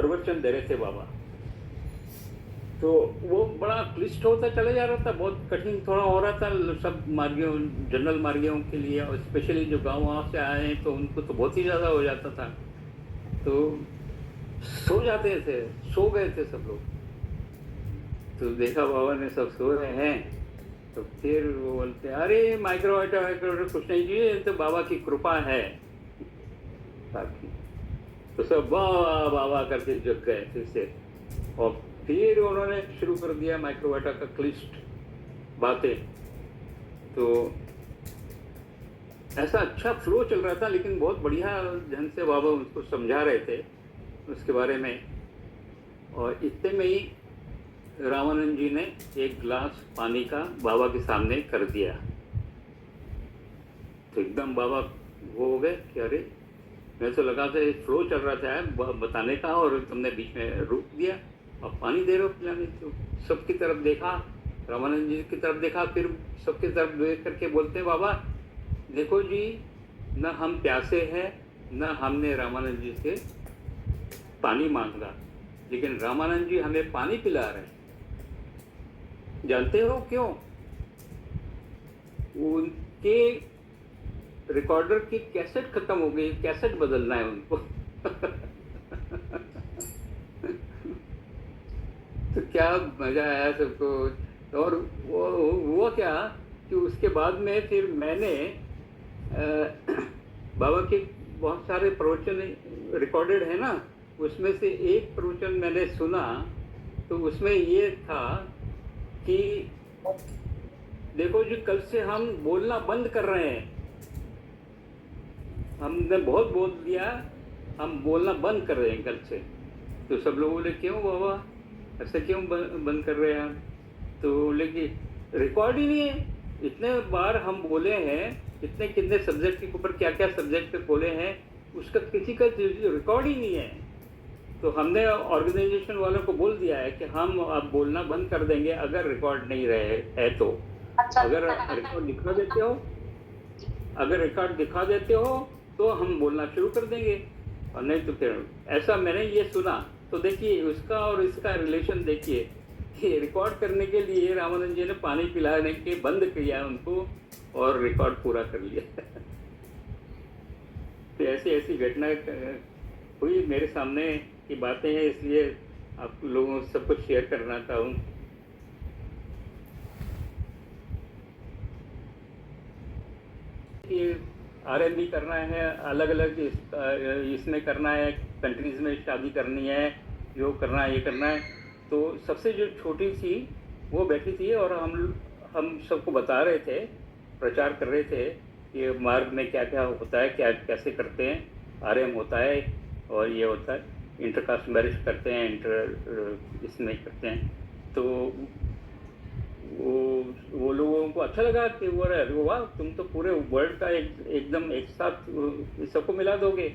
प्रवचन दे रहे थे बाबा। तो वो बड़ा क्लिष्ट होता चला जा रहा था, बहुत कठिन थोड़ा हो रहा था सब मार्गियों, जनरल मार्गियों के लिए, और स्पेशली जो गाँव वहाँ से आए हैं तो उनको तो बहुत ही ज़्यादा हो जाता था। तो सो जाते थे, सो गए थे सब लोग। तो देखा बाबा ने सब सो रहे हैं, तो फिर वो बोलते अरे माइक्रोवाइटर वाइक्रोवाइटर कुछ नहीं जी, ये तो बाबा की कृपा है बाकी। तो सब वाह बाबा करके जग गए फिर से, और फिर उन्होंने शुरू कर दिया माइक्रोवाइटर का क्लिष्ट बातें। तो ऐसा अच्छा फ्लो चल रहा था, लेकिन बहुत बढ़िया ढंग से बाबा उसको समझा रहे थे उसके बारे में। और इतने में ही रामानंद जी ने एक गिलास पानी का बाबा के सामने कर दिया। तो एकदम बाबा वो हो गए कि अरे, मैं तो लगा था फ्लो चल रहा था बताने का, और तुमने बीच में रोक दिया, अब पानी दे रहे हो पिलाने। तो सबकी तरफ देखा, रामानंद जी की तरफ देखा, फिर सबकी तरफ देख करके बोलते हैं बाबा देखो जी, न हम प्यासे हैं, न हमने रामानंद जी से पानी मांगा, लेकिन रामानंद जी हमें पानी पिला रहे हैं। जानते हो क्यों? उनके रिकॉर्डर की कैसेट खत्म हो गई, कैसेट बदलना है उनको। तो क्या मजा आया सबको। और वो हुआ क्या कि उसके बाद में फिर मैंने बाबा के बहुत सारे प्रवचन रिकॉर्डेड है ना, उसमें से एक प्रवचन मैंने सुना। तो उसमें ये था कि देखो जी, कल से हम बोलना बंद कर रहे हैं, हमने बहुत बोल दिया, हम बोलना बंद कर रहे हैं कल से। तो सब लोग बोले क्यों बाबा, ऐसा क्यों बंद कर रहे हैं हम? तो बोले कि रिकॉर्ड ही नहीं है, इतने बार हम बोले हैं, इतने कितने सब्जेक्ट के ऊपर क्या क्या सब्जेक्ट पे बोले हैं, उसका किसी का रिकॉर्ड ही नहीं है। तो हमने ऑर्गेनाइजेशन वालों को बोल दिया है कि हम अब बोलना बंद कर देंगे अगर रिकॉर्ड नहीं रहे है तो। अगर रिकॉर्ड दिखा देते हो, अगर रिकॉर्ड दिखा देते हो तो हम बोलना शुरू कर देंगे, और नहीं तो फिर ऐसा मैंने ये सुना। तो देखिए उसका और इसका रिलेशन देखिए कि रिकॉर्ड करने के लिए रामानंद जी ने पानी पिलाने के बंद किया उनको, और रिकॉर्ड पूरा कर लिया। तो ऐसी ऐसी घटना हुई मेरे सामने की बातें हैं, इसलिए आप लोगों से सब कुछ शेयर करना चाहूँ। R&B करना है, अलग अलग इसमें करना है, कंट्रीज में शादी करनी है, जो करना है ये करना है। तो सबसे जो छोटी थी वो बैठी थी, और हम सबको बता रहे थे, प्रचार कर रहे थे कि मार्ग में क्या क्या होता है, क्या कैसे करते हैं, RM होता है और ये होता है, इंटरकास्ट मैरिज करते हैं, इसमें करते हैं। तो वो लोगों को अच्छा लगा कि वो अरे वाह, तुम तो पूरे वर्ल्ड का एकदम एक साथ सबको मिला दोगे,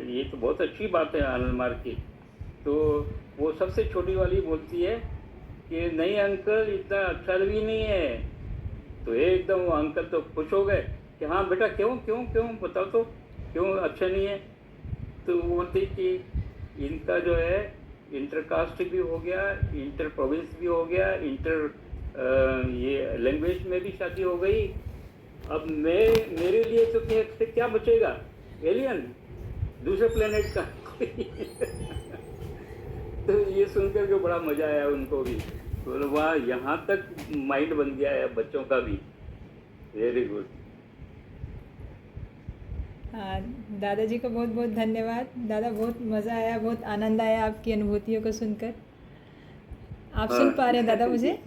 ये तो बहुत अच्छी बात है आनंद मार्ग की। तो वो सबसे छोटी वाली बोलती है कि नहीं अंकल, इतना अच्छा भी नहीं है। तो एकदम वो अंकल तो खुश हो गए कि हाँ बेटा, क्यों क्यों क्यों बताओ तो, क्यों अच्छा नहीं है? तो वो बोलती कि इनका जो है इंटरकास्ट भी हो गया, इंटर प्रोविंस भी हो गया, इंटर ये लैंग्वेज में भी शादी हो गई, अब मेरे लिए तो क्या बचेगा? एलियन, दूसरे प्लेनेट का कोई। तो ये सुनकर के बड़ा मजा आया उनको भी, बोले वाह, यहाँ तक माइंड बन गया है बच्चों का भी, वेरी गुड। हाँ, दादाजी को बहुत बहुत धन्यवाद। दादा, बहुत मज़ा आया, बहुत आनंद आया आपकी अनुभूतियों को सुनकर। आप सुन पा रहे हैं दादा मुझे?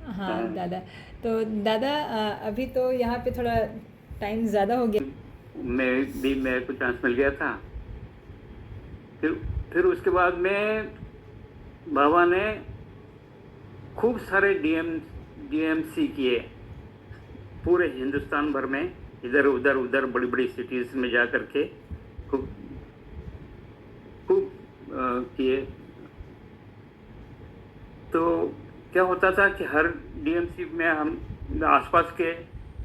हाँ दादा। तो दादा, अभी तो यहाँ पे थोड़ा टाइम ज़्यादा हो गया। मेरे को चांस मिल गया था। फिर फिर उसके बाद में बाबा ने खूब सारे DMC किए पूरे हिंदुस्तान भर में, इधर उधर उधर बड़ी बड़ी सिटीज में जा करके खूब खूब किए। तो क्या होता था कि हर DMC में हम आसपास के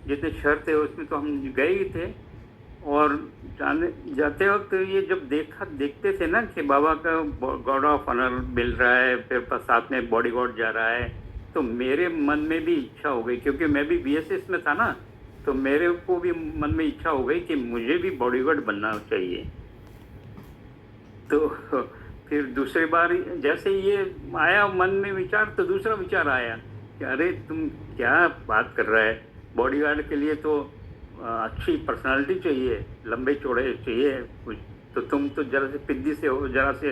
जितने शहर थे उसमें तो हम गए ही थे, और जाने जाते वक्त ये जब देखते थे ना कि बाबा का गॉड ऑफ ऑनर मिल रहा है, फिर साथ में बॉडी गार्ड जा रहा है, तो मेरे मन में भी इच्छा हो गई, क्योंकि मैं भी बीएसएस में था ना, तो मेरे को भी मन में इच्छा हो गई कि मुझे भी बॉडीगार्ड बनना चाहिए। तो फिर दूसरी बार जैसे ये आया मन में विचार, तो दूसरा विचार आया कि अरे तुम क्या बात कर रहा है, बॉडीगार्ड के लिए तो अच्छी पर्सनालिटी चाहिए, लंबे चौड़े चाहिए कुछ, तो तुम तो जरा से पिद्दी से हो, जरा से,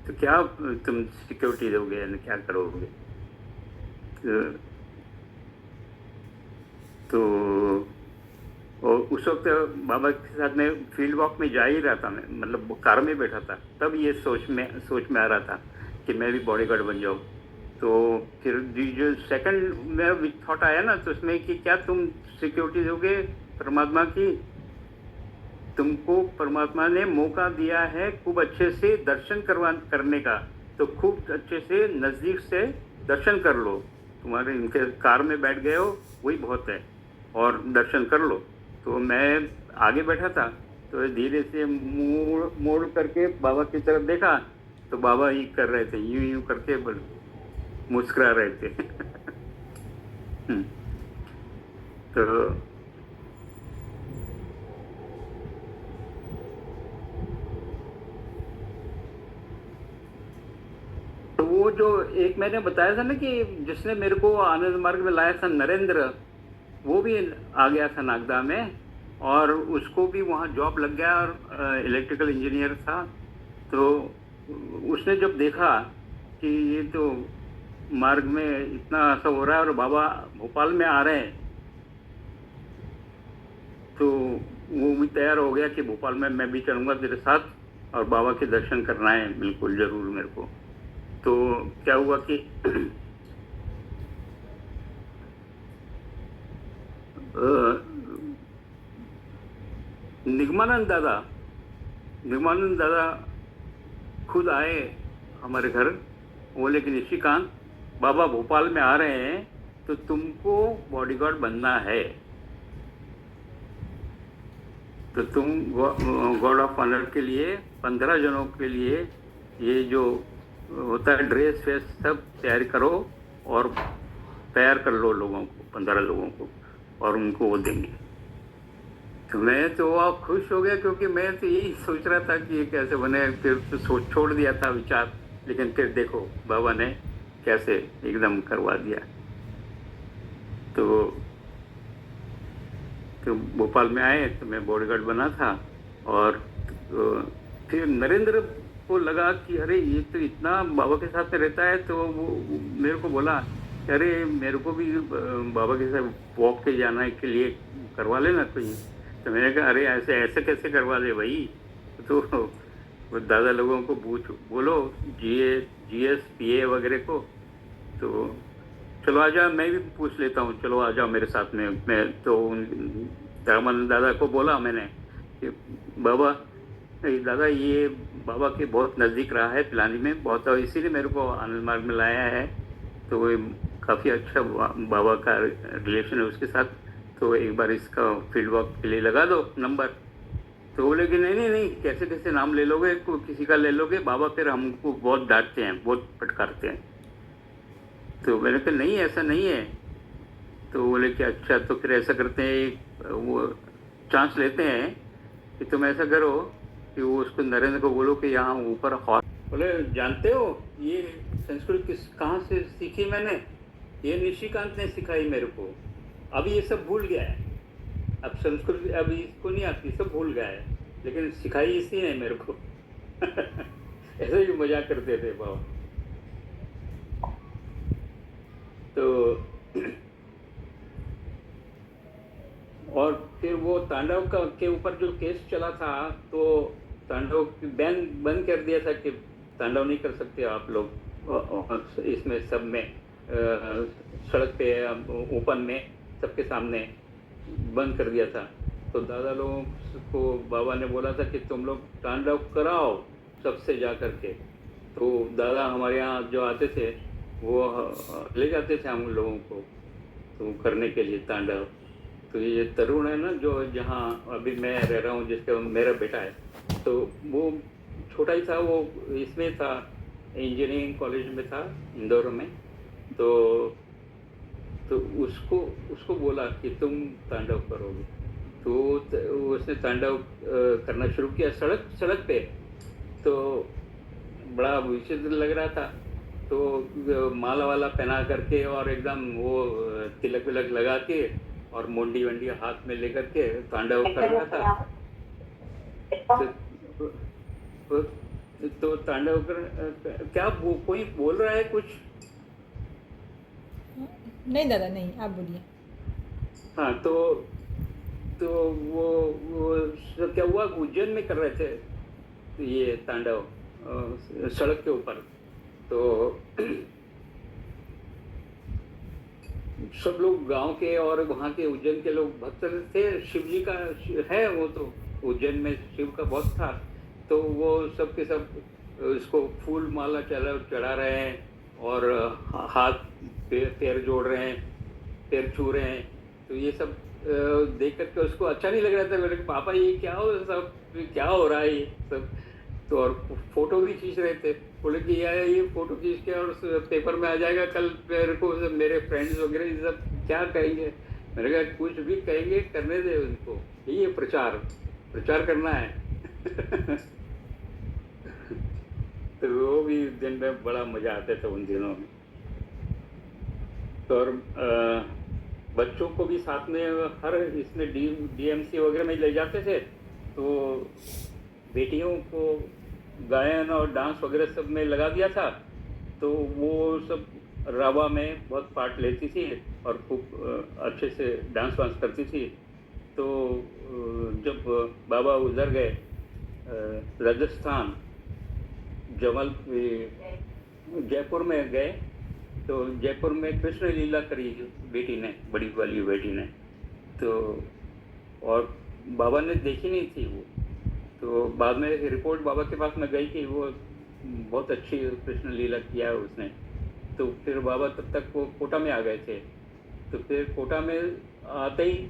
तो क्या तुम सिक्योरिटी दोगे, क्या करोगे? तो और उस वक्त बाबा के साथ में फील्ड वॉक में जा ही रहा था, मैं मतलब कार में बैठा था, तब ये सोच में आ रहा था कि मैं भी बॉडीगार्ड बन जाऊँ। तो फिर जो सेकंड मेरा थॉट आया ना, तो उसमें कि क्या तुम सिक्योरिटी दोगे परमात्मा की? तुमको परमात्मा ने मौका दिया है खूब अच्छे से दर्शन करने का, तो खूब अच्छे से नज़दीक से दर्शन कर लो। तुम्हारे इनके कार में बैठ गए हो, वही बहुत है, और दर्शन कर लो। तो मैं आगे बैठा था, तो धीरे से मोड़ करके बाबा की तरफ देखा, तो बाबा ही कर रहे थे, यूं यूं करके मुस्कुरा रहे थे। तो वो जो एक मैंने बताया था ना कि जिसने मेरे को आनंद मार्ग में लाया था, नरेंद्र, वो भी आ गया था नागदा में, और उसको भी वहाँ जॉब लग गया, और इलेक्ट्रिकल इंजीनियर था। तो उसने जब देखा कि ये तो मार्ग में इतना ऐसा हो रहा है और बाबा भोपाल में आ रहे हैं, तो वो भी तैयार हो गया कि भोपाल में मैं भी चलूँगा तेरे साथ, और बाबा के दर्शन करना है बिल्कुल ज़रूर मेरे को। तो क्या हुआ कि निगमानंद दादा खुद आए हमारे घर, बोले कि निशिकांत, बाबा भोपाल में आ रहे हैं, तो तुमको बॉडीगार्ड बनना है, तो तुम गॉड ऑफ ऑनर के लिए 15 जनों के लिए ये जो होता है ड्रेस वेस सब तैयार करो, और तैयार कर लो लोगों को, 15 लोगों को, और उनको वो देंगे। तो मैं तो आप खुश हो गया, क्योंकि मैं तो यही सोच रहा था कि ये कैसे बने, फिर तो सोच छोड़ दिया था विचार, लेकिन फिर देखो बाबा ने कैसे एकदम करवा दिया। तो भोपाल में आए, तो मैं बॉडीगार्ड बना था, और फिर नरेंद्र को लगा कि अरे ये तो इतना बाबा के साथ में रहता है, तो वो मेरे को बोला, अरे मेरे को भी बाबा के साथ वॉक के जाने के लिए करवा लेना कोई। तो मैंने कहा अरे ऐसे कैसे करवा ले भाई, तो वो दादा लोगों को बोलो, जीएस पीए वगैरह को, तो चलो आ जाओ, मैं भी पूछ लेता हूँ, चलो आ जाओ मेरे साथ में। मैं तो रामानंद दादा को बोला मैंने कि बाबा, दादा ये बाबा के बहुत नज़दीक रहा है पिलानी में बहुत, और इसीलिए मेरे को आनंद मार्ग में लाया है, तो वो काफ़ी अच्छा बाबा का रिलेशन है उसके साथ, तो एक बार इसका फील्ड वर्क के लिए लगा दो नंबर। तो बोले कि नहीं, कैसे नाम ले लोगे, किसी का ले लोगे, बाबा फिर हमको बहुत डांटते हैं, बहुत फटकारते हैं। तो मैंने कहा नहीं, ऐसा नहीं है। तो बोले कि अच्छा, तो फिर ऐसा करते हैं, वो चांस लेते हैं कि तुम ऐसा करो कि वो उसको नरेंद्र को बोलो कि यहाँ ऊपर हॉल। बोले जानते हो ये संस्कृत कहाँ से सीखी मैंने? ये निशिकांत ने सिखाई मेरे को। अभी ये सब भूल गया है, अब संस्कृत अभी इसको नहीं आती, सब भूल गया है, लेकिन सिखाई इसी ने मेरे को। ऐसे ही मजाक करते थे बाबा। तो और फिर वो तांडव के ऊपर जो केस चला था, तो तांडव बैन बंद कर दिया था कि तांडव नहीं कर सकते आप लोग इसमें सब में, सड़क पे ओपन में सबके सामने बंद कर दिया था। तो दादा लोगों को बाबा ने बोला था कि तुम लोग तांडव कराओ सबसे जा करके। तो दादा हमारे यहाँ जो आते थे वो ले जाते थे हम लोगों को तो करने के लिए तांडव। तो ये तरुण है ना, जो जहाँ अभी मैं रह रहा हूँ, जिसका मेरा बेटा है, तो वो छोटा ही था, वो इसमें था, इंजीनियरिंग कॉलेज में था इंदौर में। तो तो उसको उसको बोला कि तुम तांडव करोगे। तो उसने तांडव करना शुरू किया सड़क सड़क पे। तो बड़ा विचित्र लग रहा था। तो माला वाला पहना करके और एकदम वो तिलक विलक लगा के और मुंडी वंडी हाथ में लेकर के तांडव कर रहा था। तो, तो तांडव कर क्या कोई बोल रहा है कुछ? नहीं दादा, नहीं, आप बोलिए। हाँ, तो वो सब क्या हुआ, उज्जैन में कर रहे थे ये तांडव सड़क के ऊपर। तो सब लोग गांव के और वहाँ के उज्जैन के लोग भक्त थे, शिव जी का है वो, तो उज्जैन में शिव का बहुत था। तो वो सब के सब उसको फूल माला चढ़ा रहे हैं और हाथ पैर जोड़ रहे हैं, पैर छू रहे हैं। तो ये सब देख करके उसको अच्छा नहीं लग रहा था। मेरे पापा ये क्या हो, सब क्या हो रहा है ये सब। तो और फोटो भी खींच रहे थे। बोले कि यार ये फोटो खींच के और पेपर में आ जाएगा कल, मेरे को मेरे फ्रेंड्स वगैरह ये सब क्या कहेंगे। मैंने कहा कुछ भी कहेंगे, करने दे उनको, यही है प्रचार, प्रचार करना है। तो वो भी दिन में बड़ा मजा आता था उन दिनों में। तो और बच्चों को भी साथ में हर इसमें डीएमसी वगैरह में ले जाते थे। तो बेटियों को गायन और डांस वगैरह सब में लगा दिया था। तो वो सब रावा में बहुत पार्ट लेती थी और खूब अच्छे से डांस वांस करती थी। तो जब बाबा उधर गए राजस्थान, जमल जयपुर में गए, तो जयपुर में कृष्ण लीला करी बेटी ने, बड़ी वाली बेटी ने। तो और बाबा ने देखी नहीं थी वो। तो बाद में रिपोर्ट बाबा के पास में गई कि वो बहुत अच्छी कृष्ण लीला किया है उसने। तो फिर बाबा तब तक वो कोटा में आ गए थे। तो फिर कोटा में आते ही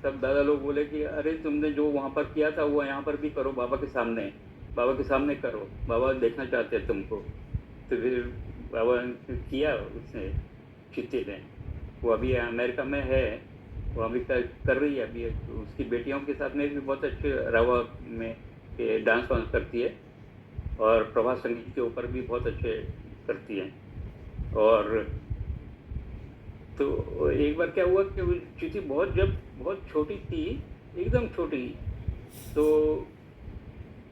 सब दादा लोग बोले कि अरे तुमने जो वहाँ पर किया था वो यहाँ पर भी करो, बाबा के सामने, बाबा के सामने करो, बाबा देखना चाहते हैं तुमको। तो फिर बाबा ने किया, उसने चिट्ठी ने। वो अभी अमेरिका में है, वो अभी कर रही है अभी। उसकी बेटियों के साथ में भी बहुत अच्छे रावा में डांस वांस करती है और प्रभात संगीत के ऊपर भी बहुत अच्छे करती है। और तो एक बार क्या हुआ कि चीटी जब बहुत छोटी थी, एकदम छोटी, तो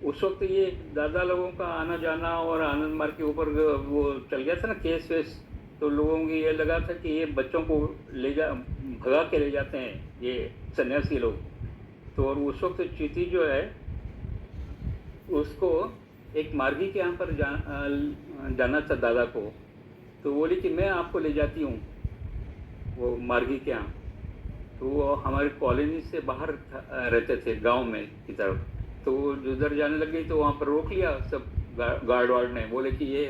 उस वक्त ये दादा लोगों का आना जाना और आनंद मार्ग के ऊपर वो चल गया था ना केस वेस। तो लोगों को ये लगा था कि ये बच्चों को भगा के ले जाते हैं ये सन्यासी लोग। तो और उस वक्त चीटी जो है उसको एक मार्गी के यहाँ पर जाना था दादा को। तो बोली कि मैं आपको ले जाती हूँ वो मार्गी के यहाँ। तो वो हमारी कॉलोनी से बाहर रहते थे, गांव में की तरफ। तो उधर जाने लग गई तो वहाँ पर रोक लिया सब गार्ड वार्ड ने। बोले कि ये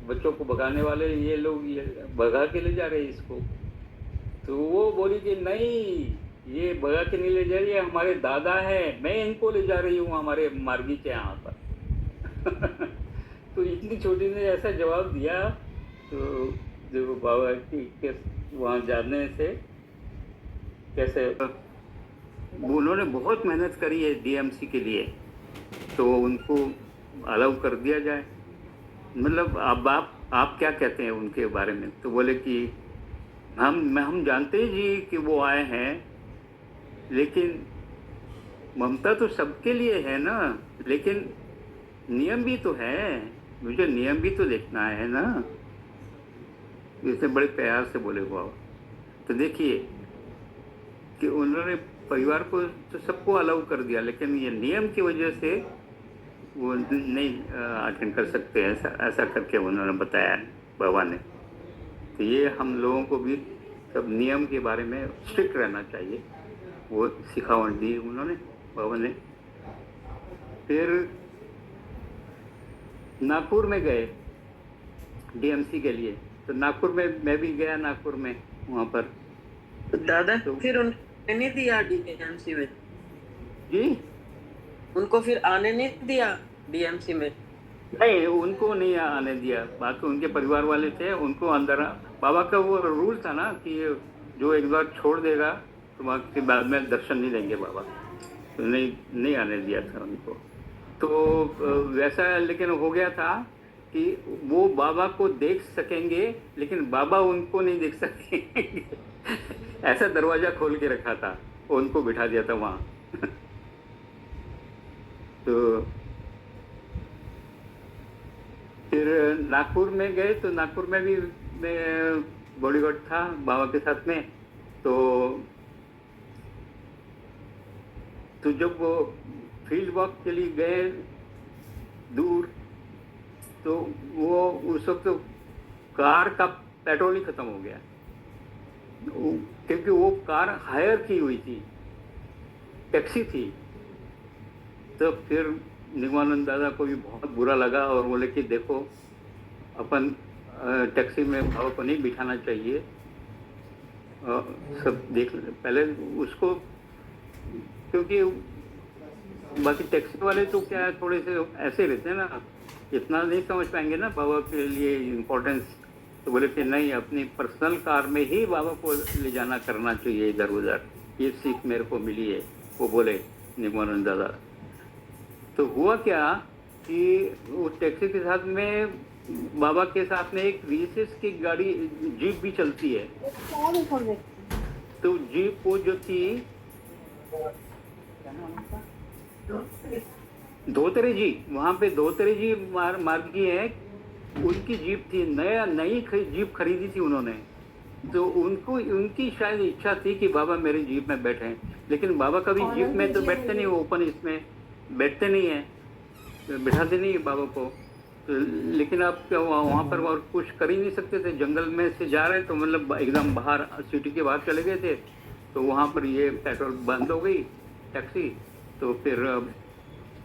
बच्चों को भगाने वाले ये लोग, ये भगा के ले जा रहे हैं इसको। तो वो बोली कि नहीं, ये भगा के नहीं ले जा रही है, हमारे दादा है, मैं इनको ले जा रही हूँ हमारे मार्गी के यहाँ पर। तो इतनी छोटी ने ऐसा जवाब दिया। तो जो बाबा की वहाँ जाने से कैसे उन्होंने बहुत मेहनत करी है डीएमसी के लिए, तो उनको अलाउ कर दिया जाए। मतलब अब आप क्या कहते हैं उनके बारे में? तो बोले कि हम जानते हैं जी कि वो आए हैं, लेकिन ममता तो सबके लिए है ना, लेकिन नियम भी तो है, मुझे नियम भी तो देखना है ना। इसे बड़े प्यार से बोले बाबा। तो देखिए कि उन्होंने परिवार को तो सबको अलाउ कर दिया, लेकिन ये नियम की वजह से वो नहीं अटेंड कर सकते, ऐसा करके उन्होंने बताया बाबा ने। तो ये हम लोगों को भी सब नियम के बारे में स्ट्रिक्ट रहना चाहिए, वो सिखावट दी उन्होंने बाबा ने। फिर नागपुर में गए डीएमसी के लिए। तो नागपुर में मैं भी गया, नागपुर में वहाँ पर। दादा तो फिर नहीं दिया डीएमसी में, जी उनको फिर आने नहीं दिया डीएमसी में। नहीं, उनको नहीं आने दिया। बाकी उनके परिवार वाले थे, उनको अंदर। बाबा का वो रूल था ना कि जो एक बार छोड़ देगा तो बाकी बाद में दर्शन नहीं देंगे बाबा, तो नहीं आने दिया था उनको। तो वैसा लेकिन हो गया था कि वो बाबा को देख सकेंगे लेकिन बाबा उनको नहीं देख सकेंगे। ऐसा दरवाजा खोल के रखा था, उनको बिठा दिया था वहां। तो फिर नागपुर में गए तो नागपुर में भी मैं बॉडीगार्ड था बाबा के साथ में। तो जब वो फील्ड वॉक के लिए गए दूर, तो वो उस वक्त तो कार का पेट्रोल ही खत्म हो गया, क्योंकि वो कार हायर की हुई थी, टैक्सी थी। तो फिर निगमानंद दादा को भी बहुत बुरा लगा और बोले कि देखो अपन टैक्सी में बाबा को नहीं बिठाना चाहिए, सब देख पहले उसको, क्योंकि बाकी टैक्सी वाले तो क्या है थोड़े से ऐसे रहते हैं ना, इतना नहीं समझ पाएंगे ना बाबा के लिए इम्पोर्टेंस। तो बोले कि नहीं, अपनी पर्सनल कार में ही बाबा को ले जाना करना चाहिए इधर उधर, ये सीख मेरे को मिली है, वो बोले निगमानंद दादा। तो हुआ क्या कि उस टैक्सी के साथ में बाबा के साथ में एक वीएसएस की गाड़ी जीप भी चलती है। तो जीप वो जो थी धोतरे जी, वहां पे धोतरे जी मार्गी है, उनकी जीप थी, नई जीप खरीदी थी उन्होंने। तो उनकी शायद इच्छा थी कि बाबा मेरी जीप में बैठे, लेकिन बाबा कभी जीप में तो बैठते नहीं, ओपन इसमें बैठते नहीं है, बिठाते नहीं है बाबा को। तो लेकिन आप क्या वहाँ पर और कुछ कर ही नहीं सकते थे, जंगल में से जा रहे तो मतलब एकदम बाहर सिटी के बाहर चले गए थे। तो वहाँ पर ये पेट्रोल बंद हो गई टैक्सी, तो फिर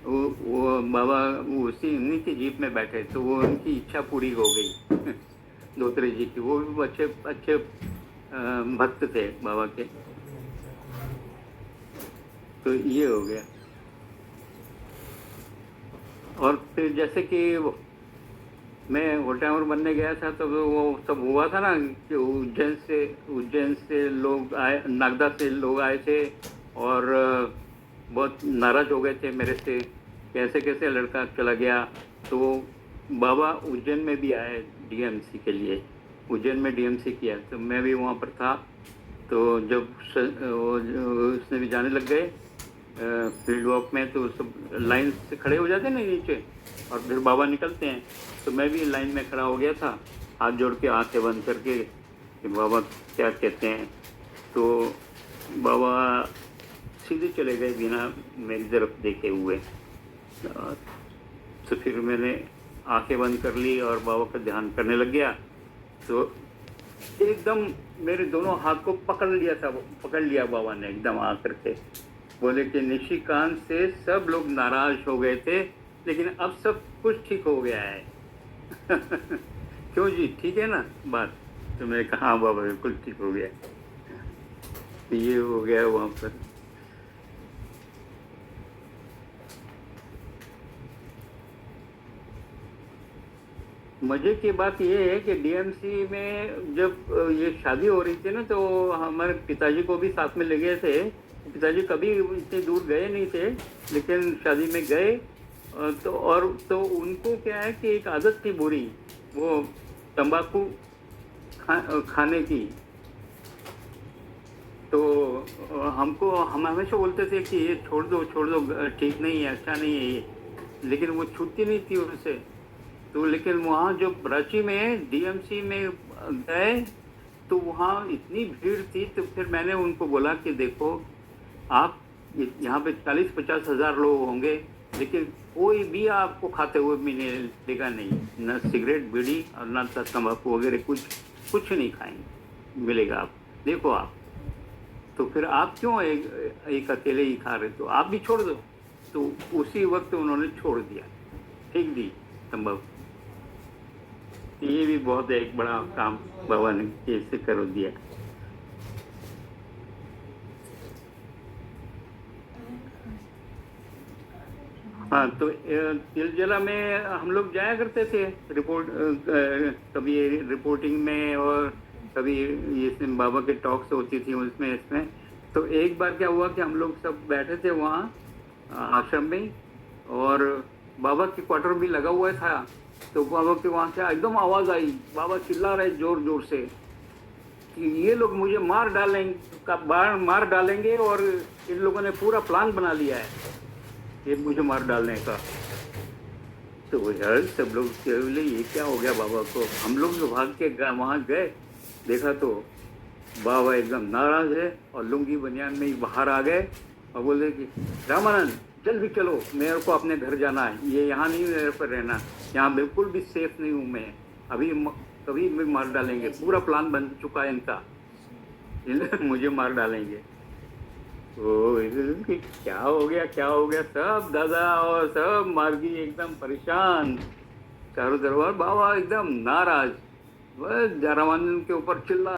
वो बाबा उसी उन्हीं की जीप में बैठे, तो वो उनकी इच्छा पूरी हो गई। धोत्रे जी की, वो भी अच्छे भक्त थे बाबा के। तो ये हो गया। और फिर जैसे कि मैं होटल बनने गया था, तो वो सब हुआ था ना कि उज्जैन से लोग आए, नागदा से लोग आए थे और बहुत नाराज हो गए थे मेरे से, कैसे लड़का चला गया। तो बाबा उज्जैन में भी आए डीएमसी के लिए, उज्जैन में डीएमसी किया, तो मैं भी वहाँ पर था। तो जब उसने भी जाने लग गए फील्ड वॉक में, तो सब लाइन से खड़े हो जाते हैं ना नीचे, और फिर बाबा निकलते हैं। तो मैं भी लाइन में खड़ा हो गया था, हाथ जोड़ के आंखें बंद करके कि बाबा क्या कहते हैं। तो बाबा सीधे चले गए बिना मेरी तरफ देखे हुए। तो फिर मैंने आंखें बंद कर ली और बाबा का ध्यान करने लग गया। तो एकदम मेरे दोनों हाथ को पकड़ लिया बाबा ने एकदम आकर के, बोले कि निशिकांत से सब लोग नाराज हो गए थे, लेकिन अब सब कुछ ठीक हो गया है। क्यों जी, ठीक है ना बात? तो मैंने कहा हाँ बाबा बिल्कुल ठीक हो गया। तो ये हो गया वहाँ पर। मजे की बात ये है कि डीएमसी में जब ये शादी हो रही थी ना, तो हमारे पिताजी को भी साथ में ले गए थे। पिताजी कभी इतनी दूर गए नहीं थे, लेकिन शादी में गए। तो उनको क्या है कि एक आदत थी बुरी, वो तंबाकू खाने की। तो हम हमेशा बोलते थे कि ये छोड़ दो, ठीक नहीं है, अच्छा नहीं है ये, लेकिन वो छूटती नहीं थी उनसे। तो लेकिन वहाँ जो रांची में डीएमसी में गए तो वहाँ इतनी भीड़ थी, तो फिर मैंने उनको बोला कि देखो आप यहाँ पे 40-50 हज़ार लोग होंगे, लेकिन कोई भी आपको खाते हुए मिलेगा नहीं, न सिगरेट बीड़ी और न तंबाकू वगैरह कुछ नहीं खाएंगे, मिलेगा आप देखो आप। तो फिर आप क्यों एक अकेले ही खा रहे, तो आप भी छोड़ दो। तो उसी वक्त उन्होंने छोड़ दिया, फेंक दी तंबाकू। ये भी बहुत एक बड़ा काम बाबा ने कैसे कर दिया। हाँ तो तिलजला में हम लोग जाया करते थे रिपोर्ट, कभी रिपोर्टिंग में और कभी ये बाबा के टॉक्स होती थी उसमें इसमें। तो एक बार क्या हुआ कि हम लोग सब बैठे थे वहाँ आश्रम में, और बाबा की क्वार्टर भी लगा हुआ था। तो बाबा के वहाँ से एकदम आवाज आई, बाबा चिल्ला रहे जोर जोर से कि ये लोग मुझे मार डालेंगे और इन लोगों ने पूरा प्लान बना लिया है ये मुझे मार डालने का। तो यार सब लोग बोले ये क्या हो गया बाबा को। हम लोग जो भाग के वहाँ गए, देखा तो बाबा एकदम नाराज है और लुंगी बनियान में ही बाहर आ गए और बोले कि रामानंद जल्दी चलो, मेरे को अपने घर जाना है, ये यहाँ नहीं मेरे पर रहना, यहाँ बिल्कुल भी सेफ नहीं हूँ मैं, अभी कभी भी मार डालेंगे, पूरा प्लान बन चुका है इनका, मुझे मार डालेंगे। ओ क्या हो गया, सब दादा और सब मार्गी एकदम परेशान, चारों दरबार बाबा एकदम नाराज, बस रामानंद के ऊपर चिल्ला